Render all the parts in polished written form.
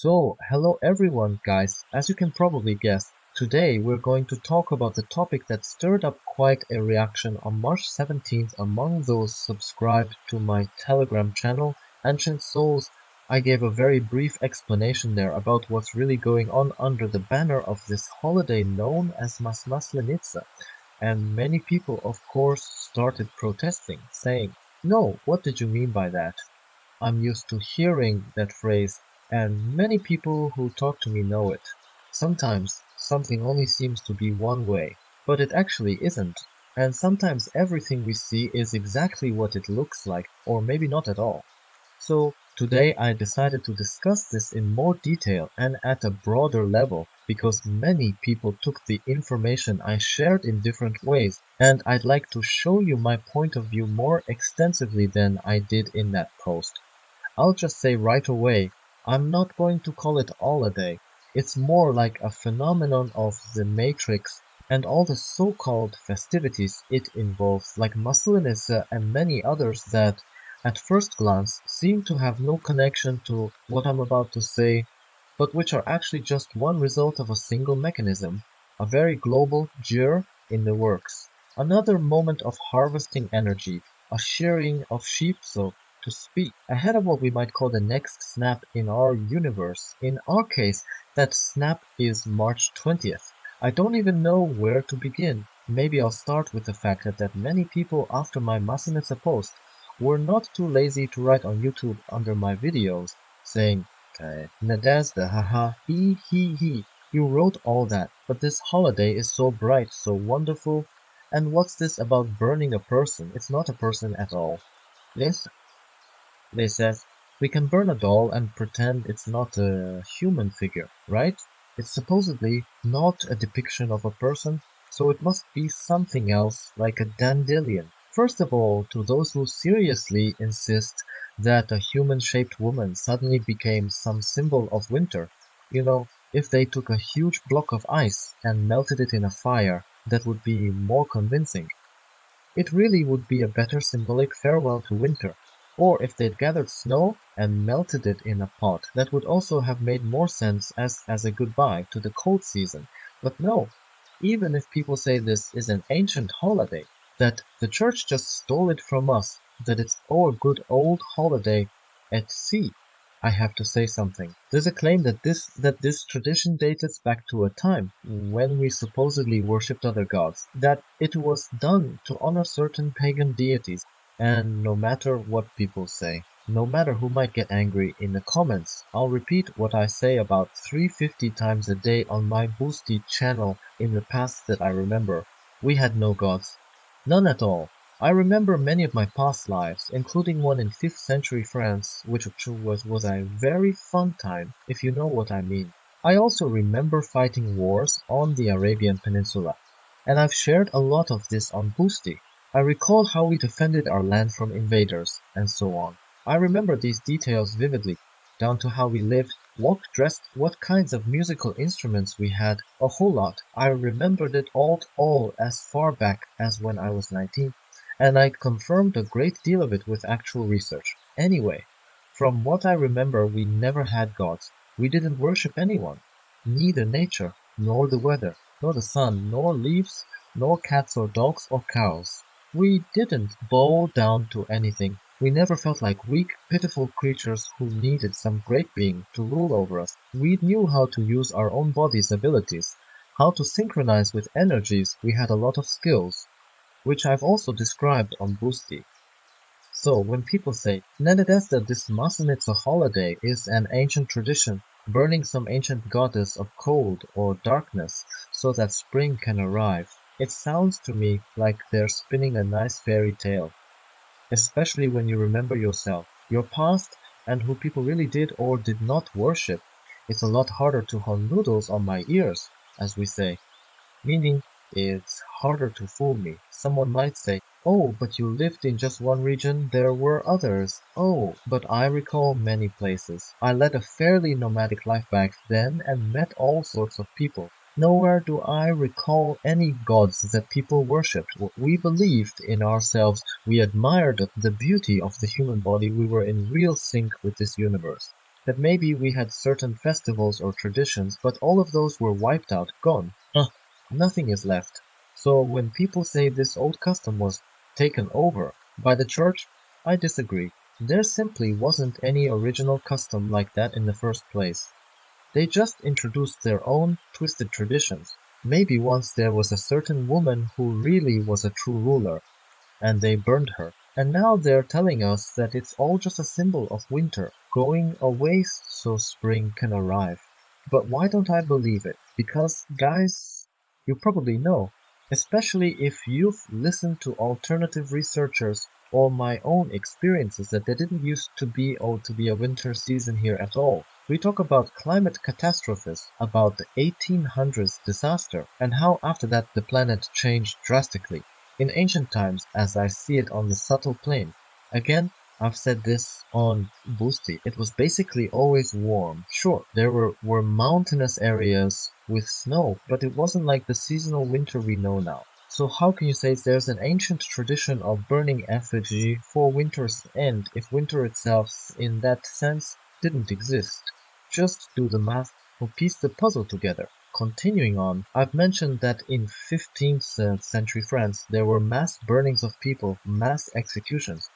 Hello everyone, guys. As you can probably guess, today we're going to talk about the topic that stirred up quite a reaction on March 17th among those subscribed to my Telegram channel, Ancient Souls. I gave a very brief explanation there about what's really going on under the banner of this holiday known as Maslenica, and many people, of course, started protesting, saying, "No, what did you mean by that?" I'm used to hearing that phrase, and many people who talk to me know it. Sometimes something only seems to be one way, but it actually isn't. And sometimes everything we see is exactly what it looks like, or maybe not at all. So today I decided to discuss this in more detail and at a broader level because many people took the information I shared in different ways, and I'd like to show you my point of view more extensively than I did in that post. I'll just say right away, I'm not going to call it holiday. It's more like a phenomenon of the Matrix and all the so-called festivities it involves, like Maslenica and many others that, at first glance, seem to have no connection to what I'm about to say, but which are actually just one result of a single mechanism, a very global gyre in the works. Another moment of harvesting energy, a shearing of sheep, so to speak, ahead of what we might call the next snap in our universe. In our case, that snap is March 20th. I don't even know where to begin. Maybe I'll start with the fact that many people after my Maslenica post were not too lazy to write on YouTube under my videos, saying, Nadezhda, haha, he. You wrote all that, but this holiday is so bright, so wonderful, and what's this about burning a person? It's not a person at all. This they said, we can burn a doll and pretend it's not a human figure, right? It's supposedly not a depiction of a person, so it must be something else, like a dandelion. First of all, to those who seriously insist that a human-shaped woman suddenly became some symbol of winter, if they took a huge block of ice and melted it in a fire, that would be more convincing. It really would be a better symbolic farewell to winter. Or if they'd gathered snow and melted it in a pot, that would also have made more sense as a goodbye to the cold season. But no, even if people say this is an ancient holiday, that the church just stole it from us, that it's our good old holiday at sea, I have to say something. There's a claim that this tradition dates back to a time when we supposedly worshipped other gods, that it was done to honor certain pagan deities. And no matter what people say, no matter who might get angry in the comments, I'll repeat what I say about 350 times a day on my Boosty channel in the past that I remember. We had no gods. None at all. I remember many of my past lives, including one in 5th century France, which was a very fun time, if you know what I mean. I also remember fighting wars on the Arabian Peninsula, and I've shared a lot of this on Boosty. I recall how we defended our land from invaders, and so on. I remember these details vividly, down to how we lived, walked, dressed, what kinds of musical instruments we had, a whole lot. I remembered it all as far back as when I was 19, and I confirmed a great deal of it with actual research. Anyway, from what I remember, we never had gods. We didn't worship anyone. Neither nature, nor the weather, nor the sun, nor leaves, nor cats or dogs or cows. We didn't bow down to anything. We never felt like weak, pitiful creatures who needed some great being to rule over us. We knew how to use our own body's abilities, how to synchronize with energies. We had a lot of skills, which I've also described on Boosty. So when people say, Nadezhda, this Maslenica holiday is an ancient tradition, burning some ancient goddess of cold or darkness so that spring can arrive, it sounds to me like they're spinning a nice fairy tale. Especially when you remember yourself, your past, and who people really did or did not worship. It's a lot harder to hold noodles on my ears, as we say. Meaning, it's harder to fool me. Someone might say, oh, but you lived in just one region, there were others. Oh, but I recall many places. I led a fairly nomadic life back then and met all sorts of people. Nowhere do I recall any gods that people worshipped. We believed in ourselves. We admired the beauty of the human body. We were in real sync with this universe. that maybe we had certain festivals or traditions, but all of those were wiped out, gone. Nothing is left. So when people say this old custom was taken over by the church, I disagree. There simply wasn't any original custom like that in the first place. They just introduced their own twisted traditions. Maybe once there was a certain woman who really was a true ruler, and they burned her. And now they're telling us that it's all just a symbol of winter, going away so spring can arrive. But why don't I believe it? Because, guys, you probably know, especially if you've listened to alternative researchers or my own experiences, that there didn't used to be a winter season here at all. We talk about climate catastrophes, about the 1800s disaster, and how after that the planet changed drastically. In ancient times, as I see it on the subtle plane. Again, I've said this on Boosty. It was basically always warm. Sure, there were mountainous areas with snow, but it wasn't like the seasonal winter we know now. So how can you say there's an ancient tradition of burning effigy for winter's end if winter itself, in that sense, didn't exist? Just do the math or piece the puzzle together. Continuing on, I've mentioned that in 15th century France there were mass burnings of people, mass executions.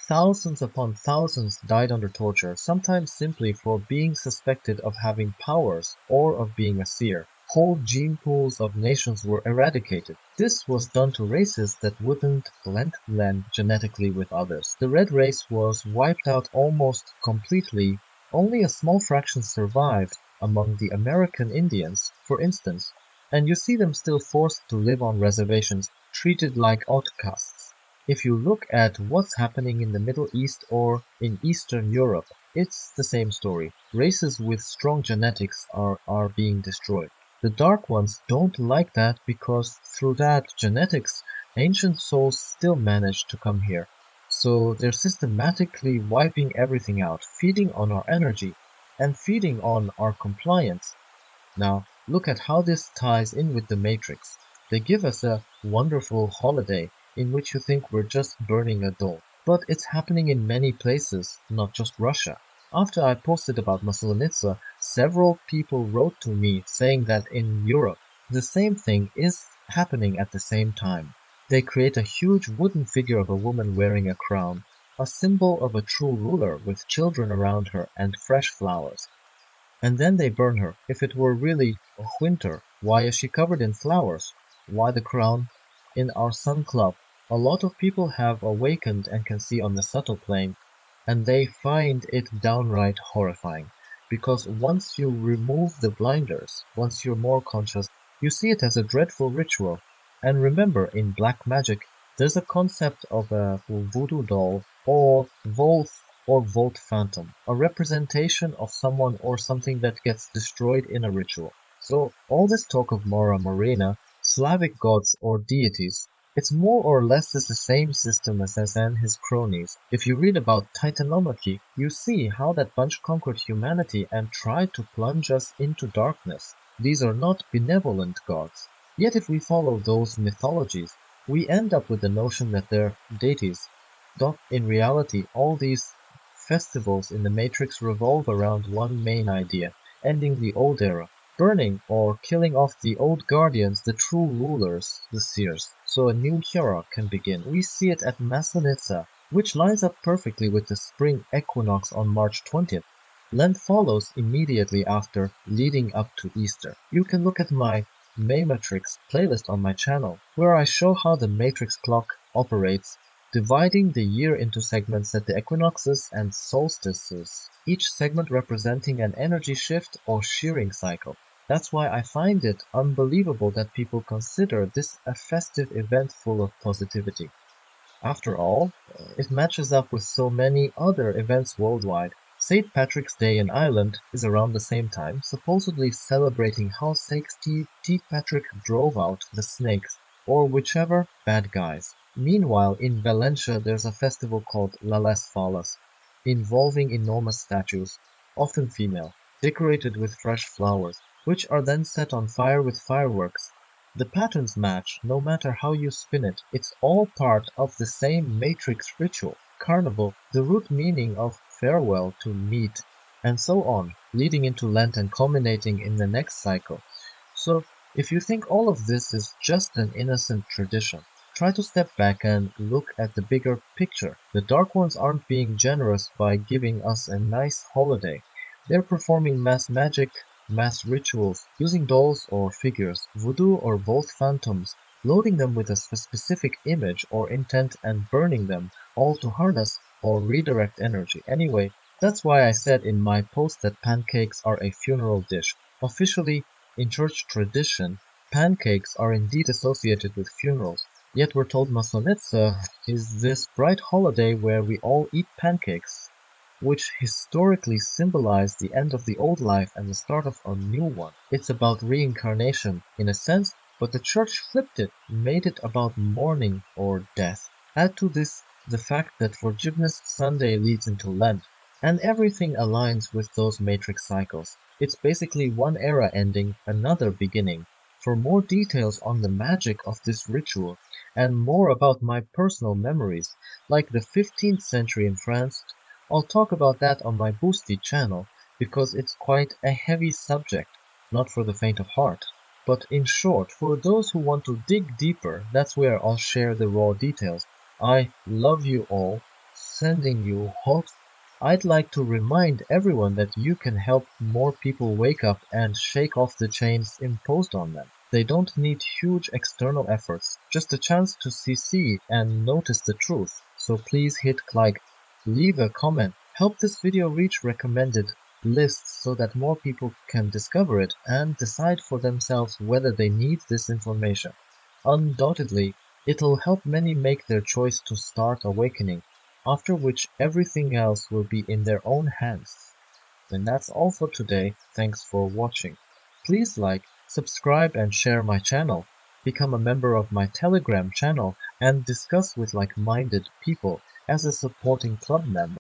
Thousands upon thousands died under torture, sometimes simply for being suspected of having powers or of being a seer. Whole gene pools of nations were eradicated. This was done to races that wouldn't blend genetically with others. The red race was wiped out almost completely. Only a small fraction survived among the American Indians, for instance, and you see them still forced to live on reservations, treated like outcasts. If you look at what's happening in the Middle East or in Eastern Europe, it's the same story. Races with strong genetics are being destroyed. The Dark Ones don't like that because through that genetics, ancient souls still manage to come here. So they're systematically wiping everything out, feeding on our energy, and feeding on our compliance. Now, look at how this ties in with the Matrix. They give us a wonderful holiday in which you think we're just burning a doll. But it's happening in many places, not just Russia. After I posted about Maslenica, several people wrote to me saying that in Europe, the same thing is happening at the same time. They create a huge wooden figure of a woman wearing a crown, a symbol of a true ruler with children around her and fresh flowers. And then they burn her. If it were really winter, why is she covered in flowers? Why the crown? In our Sun Club, a lot of people have awakened and can see on the subtle plane, and they find it downright horrifying. Because once you remove the blinders, once you're more conscious, you see it as a dreadful ritual. And remember, in black magic, there's a concept of a voodoo doll or Volt Phantom, a representation of someone or something that gets destroyed in a ritual. So all this talk of Mora Morena, Slavic gods or deities, it's more or less the same system as and his cronies. If you read about Titanomachy, you see how that bunch conquered humanity and tried to plunge us into darkness. These are not benevolent gods. Yet if we follow those mythologies, we end up with the notion that they're deities. In reality, all these festivals in the Matrix revolve around one main idea: ending the old era, burning or killing off the old guardians, the true rulers, the seers, so a new era can begin. We see it at Maslenica, which lines up perfectly with the spring equinox on March 20th. Lent follows immediately after, leading up to Easter. You can look at my Matrix playlist on my channel, where I show how the Matrix clock operates, dividing the year into segments at the equinoxes and solstices, each segment representing an energy shift or shearing cycle. That's why I find it unbelievable that people consider this a festive event full of positivity. After all, it matches up with so many other events worldwide. St. Patrick's Day in Ireland is around the same time, supposedly celebrating how St. Patrick drove out the snakes, or whichever bad guys. Meanwhile, in Valencia there's a festival called La Les Fallas, involving enormous statues, often female, decorated with fresh flowers, which are then set on fire with fireworks. The patterns match, no matter how you spin it. It's all part of the same Matrix ritual. Carnival, the root meaning of farewell to meat, and so on, leading into Lent and culminating in the next cycle. So, if you think all of this is just an innocent tradition, try to step back and look at the bigger picture. The Dark Ones aren't being generous by giving us a nice holiday. They're performing mass magic, mass rituals, using dolls or figures, voodoo or both phantoms, loading them with a specific image or intent and burning them, all to harness or redirect energy. Anyway, that's why I said in my post that pancakes are a funeral dish. Officially, in church tradition, pancakes are indeed associated with funerals, yet we're told Maslenica is this bright holiday where we all eat pancakes, which historically symbolize the end of the old life and the start of a new one. It's about reincarnation, in a sense, but the church flipped it, made it about mourning or death. Add to this the fact that Forgiveness Sunday leads into Lent, and everything aligns with those matrix cycles. It's basically one era ending, another beginning. For more details on the magic of this ritual, and more about my personal memories, like the 15th century in France, I'll talk about that on my Boosty channel, because it's quite a heavy subject, not for the faint of heart. But in short, for those who want to dig deeper, that's where I'll share the raw details. I love you all, sending you hopes. I'd like to remind everyone that you can help more people wake up and shake off the chains imposed on them. They don't need huge external efforts, just a chance to see and notice the truth. So please hit like, leave a comment, help this video reach recommended lists so that more people can discover it and decide for themselves whether they need this information. Undoubtedly, it'll help many make their choice to start awakening, after which everything else will be in their own hands. And that's all for today. Thanks for watching. Please like, subscribe and share my channel. Become a member of my Telegram channel and discuss with like-minded people as a supporting club member.